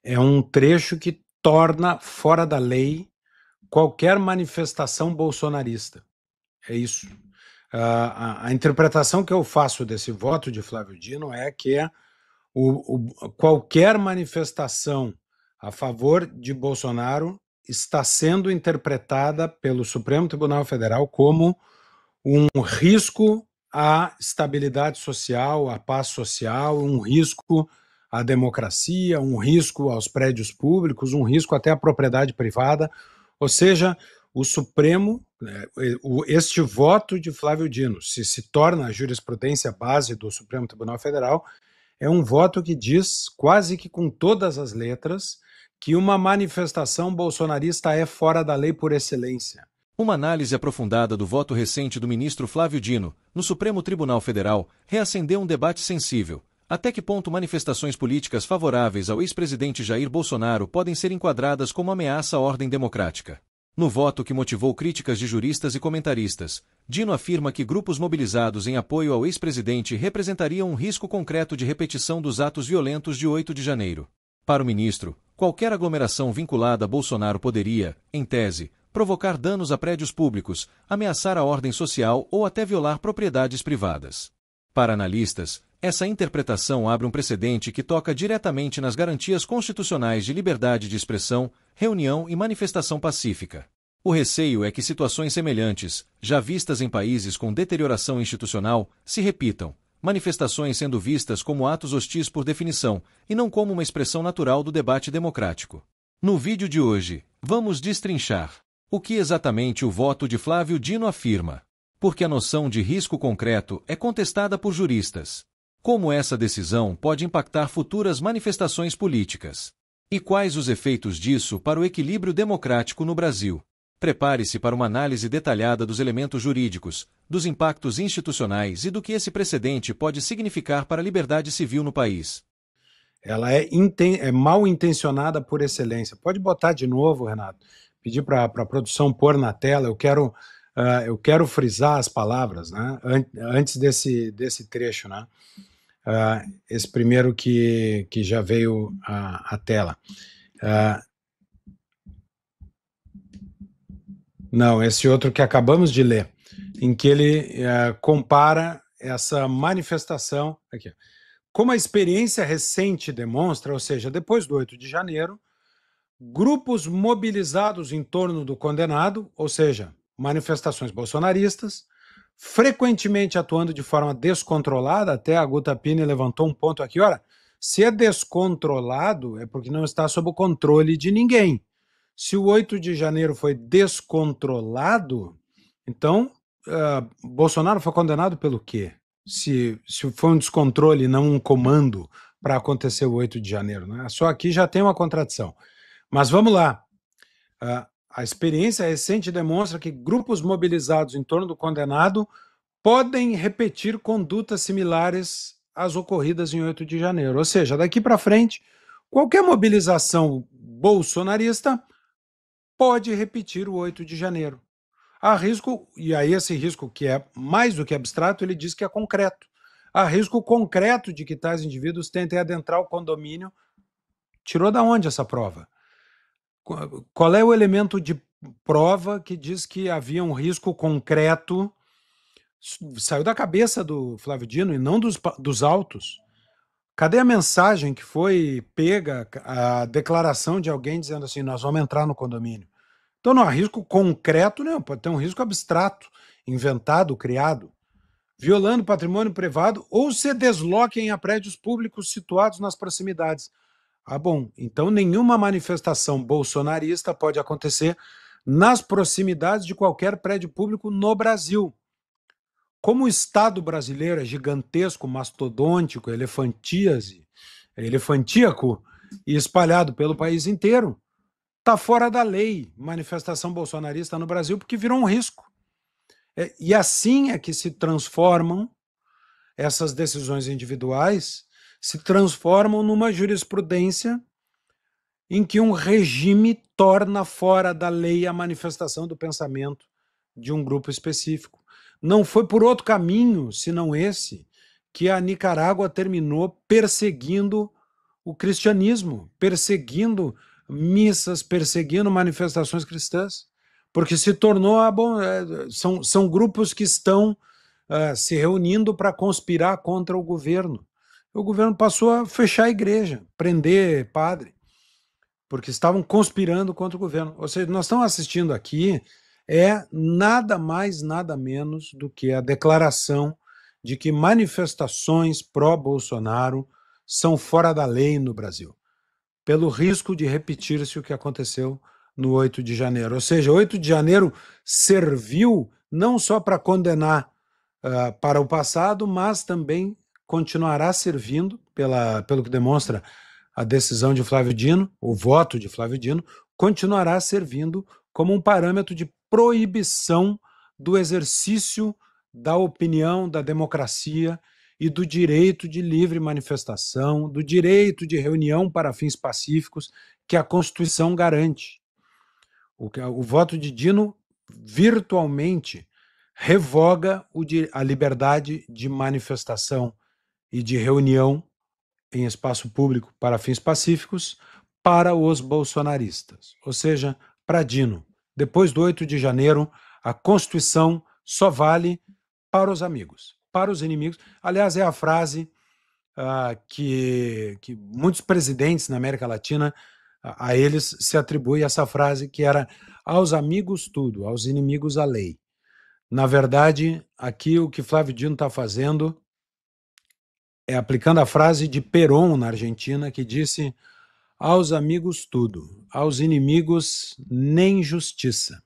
É um trecho que torna fora da lei qualquer manifestação bolsonarista. É isso. A interpretação que eu faço desse voto de Flávio Dino é que qualquer manifestação a favor de Bolsonaro está sendo interpretada pelo Supremo Tribunal Federal como um risco à estabilidade social, à paz social, um risco à democracia, um risco aos prédios públicos, um risco até à propriedade privada. Ou seja, o Supremo, este voto de Flávio Dino, se torna a jurisprudência base do Supremo Tribunal Federal, é um voto que diz, quase que com todas as letras, que uma manifestação bolsonarista é fora da lei por excelência. Uma análise aprofundada do voto recente do ministro Flávio Dino, no Supremo Tribunal Federal, reacendeu um debate sensível. Até que ponto manifestações políticas favoráveis ao ex-presidente Jair Bolsonaro podem ser enquadradas como ameaça à ordem democrática? No voto que motivou críticas de juristas e comentaristas, Dino afirma que grupos mobilizados em apoio ao ex-presidente representariam um risco concreto de repetição dos atos violentos de 8 de janeiro. Para o ministro, qualquer aglomeração vinculada a Bolsonaro poderia, em tese, provocar danos a prédios públicos, ameaçar a ordem social ou até violar propriedades privadas. Para analistas, essa interpretação abre um precedente que toca diretamente nas garantias constitucionais de liberdade de expressão, reunião e manifestação pacífica. O receio é que situações semelhantes, já vistas em países com deterioração institucional, se repitam, manifestações sendo vistas como atos hostis por definição, e não como uma expressão natural do debate democrático. No vídeo de hoje, vamos destrinchar o que exatamente o voto de Flávio Dino afirma, porque a noção de risco concreto é contestada por juristas. Como essa decisão pode impactar futuras manifestações políticas? E quais os efeitos disso para o equilíbrio democrático no Brasil? Prepare-se para uma análise detalhada dos elementos jurídicos, dos impactos institucionais e do que esse precedente pode significar para a liberdade civil no país. Ela é mal intencionada por excelência. Pode botar de novo, Renato. Pedir para a produção pôr na tela. Eu quero frisar as palavras, né? Antes desse trecho, né? Esse primeiro que já veio à tela. Não, esse outro que acabamos de ler, em que ele compara essa manifestação aqui. Como a experiência recente demonstra, ou seja, depois do 8 de janeiro, grupos mobilizados em torno do condenado, ou seja, manifestações bolsonaristas, frequentemente atuando de forma descontrolada, até a Guta Pini levantou um ponto aqui, ora, se é descontrolado é porque não está sob o controle de ninguém. Se o 8 de janeiro foi descontrolado, então Bolsonaro foi condenado pelo quê? Se foi um descontrole e não um comando para acontecer o 8 de janeiro, né? Só aqui já tem uma contradição. Mas vamos lá. A experiência recente demonstra que grupos mobilizados em torno do condenado podem repetir condutas similares às ocorridas em 8 de janeiro. Ou seja, daqui para frente, qualquer mobilização bolsonarista pode repetir o 8 de janeiro. Há risco, e aí esse risco que é mais do que abstrato, ele diz que é concreto. Há risco concreto de que tais indivíduos tentem adentrar o condomínio. Tirou da onde essa prova? Qual é o elemento de prova que diz que havia um risco concreto? Saiu da cabeça do Flávio Dino e não dos autos. Cadê a mensagem que foi pega, a declaração de alguém dizendo assim, nós vamos entrar no condomínio? Então não há risco concreto, não, pode ter um risco abstrato, inventado, criado, violando patrimônio privado ou se desloquem a prédios públicos situados nas proximidades. Bom, então nenhuma manifestação bolsonarista pode acontecer nas proximidades de qualquer prédio público no Brasil. Como o Estado brasileiro é gigantesco, mastodôntico, elefantíaco e espalhado pelo país inteiro, está fora da lei manifestação bolsonarista no Brasil porque virou um risco. E assim é que se transformam essas decisões individuais, se transformam numa jurisprudência em que um regime torna fora da lei a manifestação do pensamento de um grupo específico. Não foi por outro caminho, senão esse, que a Nicarágua terminou perseguindo o cristianismo, perseguindo missas, perseguindo manifestações cristãs, porque se tornou são grupos que estão se reunindo para conspirar contra o governo. O governo passou a fechar a igreja, prender padre, porque estavam conspirando contra o governo. Ou seja, nós estamos assistindo aqui nada mais, nada menos do que a declaração de que manifestações pró-Bolsonaro são fora da lei no Brasil, pelo risco de repetir-se o que aconteceu no 8 de janeiro. Ou seja, 8 de janeiro serviu não só para condenar para o passado, mas também continuará servindo, pelo que demonstra a decisão de Flávio Dino, o voto de Flávio Dino, continuará servindo como um parâmetro de proibição do exercício da opinião, da democracia e do direito de livre manifestação, do direito de reunião para fins pacíficos que a Constituição garante. O voto de Dino virtualmente revoga a liberdade de manifestação e de reunião em espaço público para fins pacíficos para os bolsonaristas. Ou seja, para Dino, depois do 8 de janeiro, a Constituição só vale para os amigos, para os inimigos. Aliás, é a frase que muitos presidentes na América Latina, a eles se atribui essa frase que era aos amigos tudo, aos inimigos a lei. Na verdade, aqui o que Flávio Dino está fazendo é aplicando a frase de Perón na Argentina, que disse: aos amigos tudo, aos inimigos nem justiça.